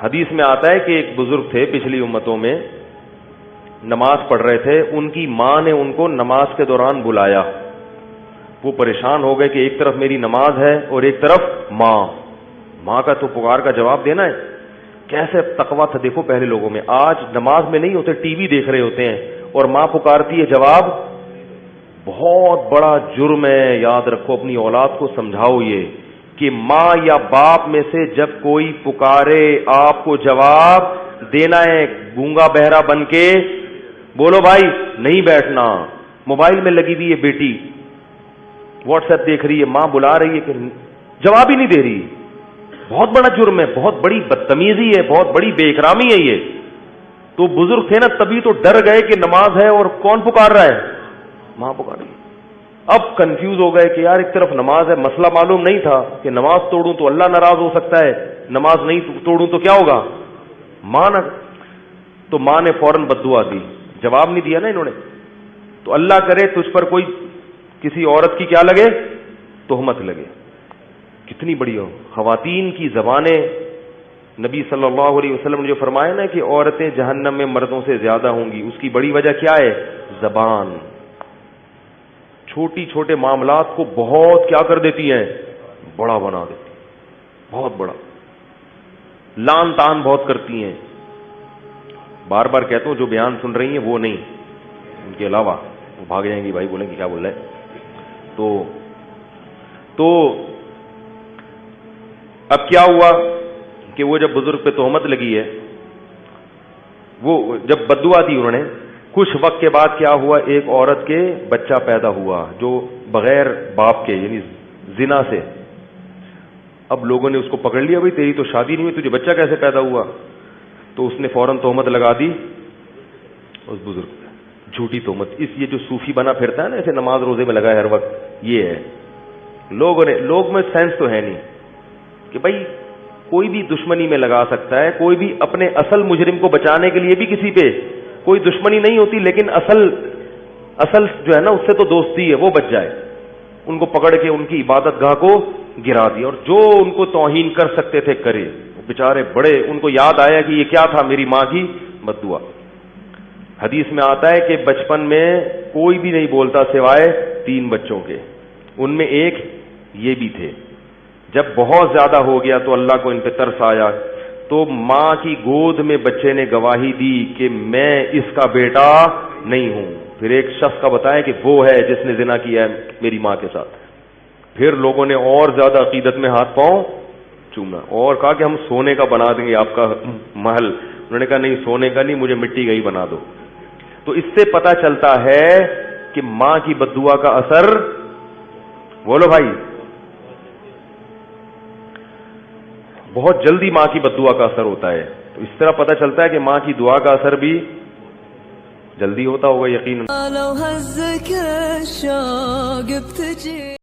حدیث میں آتا ہے کہ ایک بزرگ تھے پچھلی امتوں میں، نماز پڑھ رہے تھے، ان کی ماں نے ان کو نماز کے دوران بلایا، وہ پریشان ہو گئے کہ ایک طرف میری نماز ہے اور ایک طرف ماں کا تو پکار کا جواب دینا ہے۔ کیسے تقویٰ تھا دیکھو پہلے لوگوں میں، آج نماز میں نہیں ہوتے، ٹی وی دیکھ رہے ہوتے ہیں اور ماں پکارتی ہے جواب، بہت بڑا جرم ہے۔ یاد رکھو، اپنی اولاد کو سمجھاؤ یہ کہ ماں یا باپ میں سے جب کوئی پکارے آپ کو جواب دینا ہے، گونگا بہرا بن کے بولو بھائی نہیں بیٹھنا۔ موبائل میں لگی ہوئی ہے بیٹی، واٹس ایپ دیکھ رہی ہے، ماں بلا رہی ہے کہ جواب ہی نہیں دے رہی، بہت بڑا جرم ہے، بہت بڑی بدتمیزی ہے، بہت بڑی بے اکرامی ہے یہ۔ تو بزرگ تھے نا، تبھی تو ڈر گئے کہ نماز ہے اور کون پکار رہا ہے، ماں پکار رہی ہے۔ اب کنفیوز ہو گئے کہ یار ایک طرف نماز ہے، مسئلہ معلوم نہیں تھا کہ نماز توڑوں تو اللہ ناراض ہو سکتا ہے، نماز نہیں توڑوں تو کیا ہوگا، تو ماں نے فوراً بددعا دی، جواب نہیں دیا نا انہوں نے۔ تو اللہ کرے تجھ پر کوئی کسی عورت کی کیا لگے، تہمت لگے۔ کتنی بڑی ہو خواتین کی زبانیں، نبی صلی اللہ علیہ وسلم نے جو فرمایا نا کہ عورتیں جہنم میں مردوں سے زیادہ ہوں گی، اس کی بڑی وجہ کیا ہے، زبان۔ چھوٹی چھوٹے معاملات کو بہت کیا کر دیتی ہیں، بڑا بنا دیتی، بہت بڑا، لان تان بہت کرتی ہیں۔ بار بار کہتا ہوں جو بیان سن رہی ہیں وہ نہیں، ان کے علاوہ وہ بھاگ جائیں گی، بھائی بولیں گے کیا بول رہے ہیں۔ تو اب کیا ہوا کہ وہ جب بزرگ پہ تہمت لگی ہے، وہ جب بددعا دی انہوں نے، کچھ وقت کے بعد کیا ہوا، ایک عورت کے بچہ پیدا ہوا جو بغیر باپ کے، یعنی زنا سے۔ اب لوگوں نے اس کو پکڑ لیا، بھائی تیری تو شادی نہیں ہوئی، تجھے بچہ کیسے پیدا ہوا؟ تو اس نے فوراً تہمت لگا دی اس بزرگ پہ، جھوٹی تہمت۔ یہ جو صوفی بنا پھرتا ہے نا، ایسے نماز روزے میں لگا ہے ہر وقت، یہ ہے لوگ میں سینس تو ہے نہیں کہ بھائی کوئی بھی دشمنی میں لگا سکتا ہے، کوئی بھی اپنے اصل مجرم کو بچانے کے لیے بھی کسی پہ کوئی دشمنی نہیں ہوتی، لیکن اصل جو ہے نا اس سے تو دوستی ہے، وہ بچ جائے۔ ان کو پکڑ کے ان کی عبادت گاہ کو گرا دیا، اور جو ان کو توہین کر سکتے تھے کرے۔ بیچارے بڑے، ان کو یاد آیا کہ یہ کیا تھا، میری ماں کی بددعا۔ حدیث میں آتا ہے کہ بچپن میں کوئی بھی نہیں بولتا سوائے 3 بچوں کے، ان میں ایک یہ بھی تھے۔ جب بہت زیادہ ہو گیا تو اللہ کو ان پہ ترس آیا، تو ماں کی گود میں بچے نے گواہی دی کہ میں اس کا بیٹا نہیں ہوں۔ پھر ایک شخص کا بتایا کہ وہ ہے جس نے زنا کیا ہے میری ماں کے ساتھ۔ پھر لوگوں نے اور زیادہ عقیدت میں ہاتھ پاؤں چوما اور کہا کہ ہم سونے کا بنا دیں گے آپ کا محل۔ انہوں نے کہا نہیں، سونے کا نہیں، مجھے مٹی کا ہی بنا دو۔ تو اس سے پتہ چلتا ہے کہ ماں کی بددعا کا اثر، بولو بھائی، بہت جلدی ماں کی بددعا کا اثر ہوتا ہے۔ تو اس طرح پتہ چلتا ہے کہ ماں کی دعا کا اثر بھی جلدی ہوتا ہوگا یقیناً۔